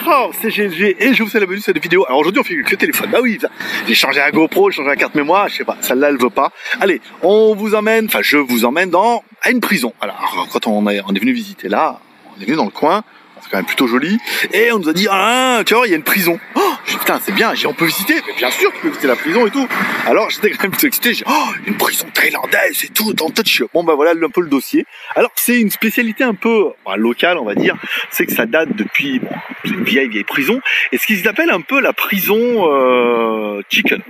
Ciao, c'est GLG et je vous souhaite la bienvenue sur cette vidéo. Alors aujourd'hui on fait avec le téléphone. Bah oui, j'ai changé la GoPro, j'ai changé la carte mémoire, je sais pas, celle-là elle veut pas. Allez, on vous emmène, enfin je vous emmène à une prison. Voilà, alors, quand on est venu visiter là, on est venu dans le coin, c'est quand même plutôt joli, et on nous a dit, ah, tu vois, il y a une prison. Oh, j'ai dit, putain, c'est bien, on peut visiter, mais bien sûr tu peux visiter la prison et tout. Alors j'étais quand même plutôt excité, j'ai dit, oh, une prison thaïlandaise et tout, dans touch. Bon bah voilà un peu le dossier. Alors c'est une spécialité un peu locale, on va dire, c'est que ça date depuis, bon, c'est une vieille prison, et ce qu'ils appellent un peu la prison chicken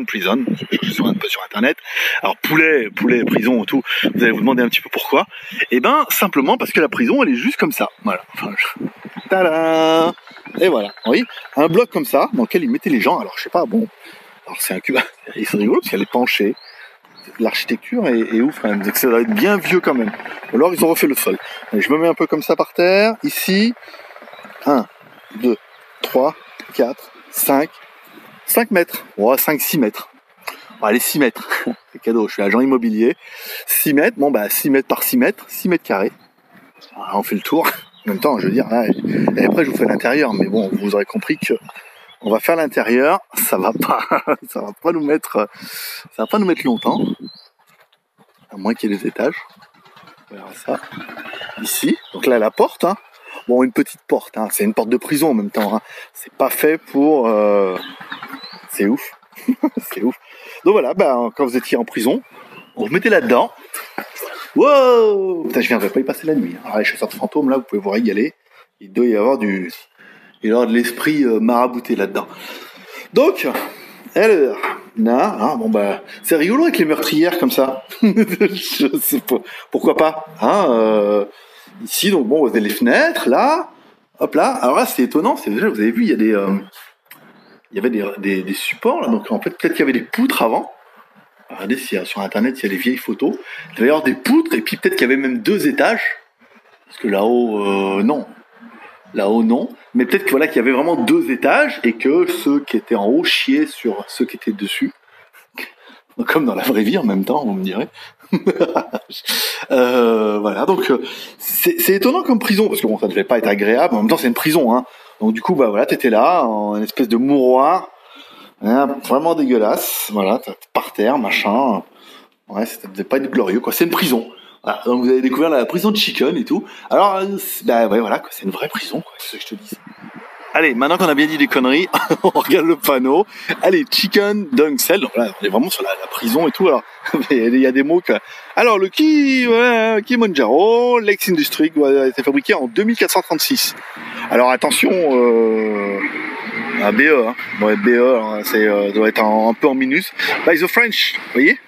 prison, je suis un peu sur internet. Alors poulet prison et tout, vous allez vous demander un petit peu pourquoi. Et ben simplement parce que la prison elle est juste comme ça, voilà. Enfin, tada. Et voilà, vous voyez, un bloc comme ça dans lequel ils mettaient les gens. Alors je sais pas, bon, alors c'est un cube, c'est rigolo parce qu'elle est penchée. L'architecture est ouf quand même, ça doit être bien vieux quand même. Alors ils ont refait le sol. Allez, je me mets un peu comme ça par terre, ici. 1, 2, 3, 4, 5 mètres, ouais, 5-6 mètres. Bon, allez, 6 mètres, c'est cadeau, je suis agent immobilier. 6 mètres, bon bah 6 mètres par 6 mètres, 6 mètres carrés. Alors, on fait le tour. En même temps, je veux dire, là, et après je vous fais l'intérieur, mais bon, vous aurez compris que on va faire l'intérieur, ça va pas nous mettre longtemps, à moins qu'il y ait des étages. On verra ça ici. Donc là, la porte, hein. Bon, une petite porte, hein. C'est une porte de prison en même temps. Hein. C'est pas fait pour. C'est ouf, c'est ouf. Donc voilà, bah, quand vous étiez en prison, on vous mettait là-dedans. Wow, putain, je viendrai pas y passer la nuit. Alors les chasseurs de fantômes, là, vous pouvez vous régaler. Il doit y avoir de l'esprit marabouté là-dedans. Donc, alors, là, bon bah, c'est rigolo avec les meurtrières comme ça. Je sais pas, pourquoi pas. Hein, ici, donc bon, vous avez les fenêtres, là, hop là. Alors là, c'est étonnant, c'est déjà, vous avez vu, il y avait des supports là, donc en fait, peut-être qu'il y avait des poutres avant. Regardez sur internet, il y a des vieilles photos. Il devait y avoir des poutres, et puis peut-être qu'il y avait même 2 étages. Parce que là-haut, non. Là-haut, non. Mais peut-être que voilà, qu'il y avait vraiment 2 étages et que ceux qui étaient en haut chiaient sur ceux qui étaient dessus. Comme dans la vraie vie en même temps, vous me direz. Voilà, donc c'est étonnant comme prison, parce que bon, ça devait pas être agréable, en même temps c'est une prison, hein. Donc du coup, bah voilà, t'étais là, en une espèce de mouroir, hein, vraiment dégueulasse, voilà, par terre, machin. Ouais, ça devait pas être glorieux, quoi. C'est une prison. Voilà, donc vous avez découvert la prison de Chicken et tout. Alors, bah ouais, voilà, quoi, c'est une vraie prison, quoi, c'est ce que je te dis. Allez, maintenant qu'on a bien dit des conneries, on regarde le panneau. Allez, Chicken Dung Cell. Donc là, on est vraiment sur la prison et tout. Alors, il y a des mots que... Alors, le Kilimanjaro, Lex Industries, a été fabriqué en 2436. Alors, attention, un BE, hein. Bon, BE, c'est doit être un peu en minus. By the French, vous voyez?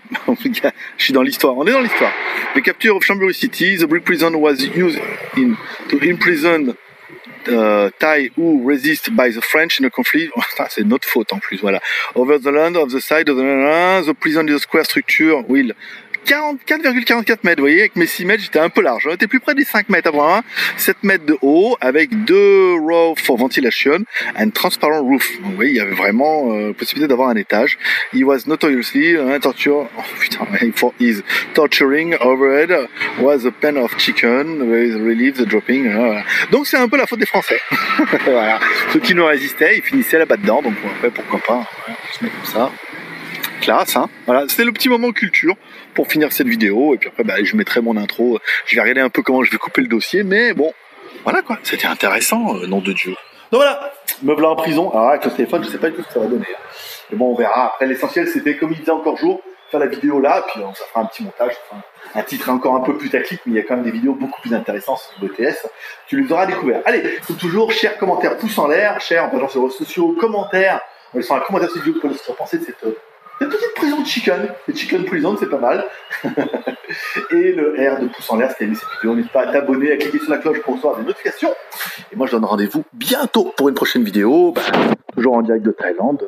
Je suis dans l'histoire, on est dans l'histoire. The capture of Chambéry City, the brick prison was used to imprison Thai who resist by the French in a conflict. C'est notre faute en plus, voilà. Over the land of the side of the prison is a square structure will 44,44 mètres, vous voyez, avec mes 6 mètres, j'étais un peu large. J'étais plus près des 5 mètres avant, 7 mètres de haut, avec 2 rows for ventilation and transparent roof. Donc, vous voyez, il y avait vraiment possibilité d'avoir un étage. He was notoriously torture, for his torturing overhead was a pen of chicken with relief the dropping. Voilà. Donc c'est un peu la faute des Français. Voilà. Ceux qui nous résistaient, ils finissaient là-bas dedans, donc bon, après pourquoi pas, voilà, on se met comme ça. Classe, hein. Voilà, c'était le petit moment culture pour finir cette vidéo, et puis après bah, je mettrai mon intro, je vais regarder un peu comment je vais couper le dossier, mais bon, voilà quoi, c'était intéressant, nom de Dieu. Donc voilà, me voilà en prison, alors avec le téléphone, je sais pas du tout ce que ça va donner. Mais bon, on verra, après l'essentiel c'était, comme il disait encore jour, faire la vidéo là, puis ça fera un petit montage, enfin, un titre encore un peu plus tactique, mais il y a quand même des vidéos beaucoup plus intéressantes sur BTS, tu les auras découvertes. Allez, comme toujours, chers commentaires, pouces en l'air, chers en partageant sur les réseaux sociaux, commentaires, on laissera un commentaire sur cette vidéo pour ce que vous pensez de cette petite prison de Chicken, le Chicken Prison, c'est pas mal. Et le R de pouce en l'air si t'as aimé cette vidéo. N'hésite pas à t'abonner, à cliquer sur la cloche pour recevoir des notifications. Et moi, je donne rendez-vous bientôt pour une prochaine vidéo, toujours en direct de Thaïlande.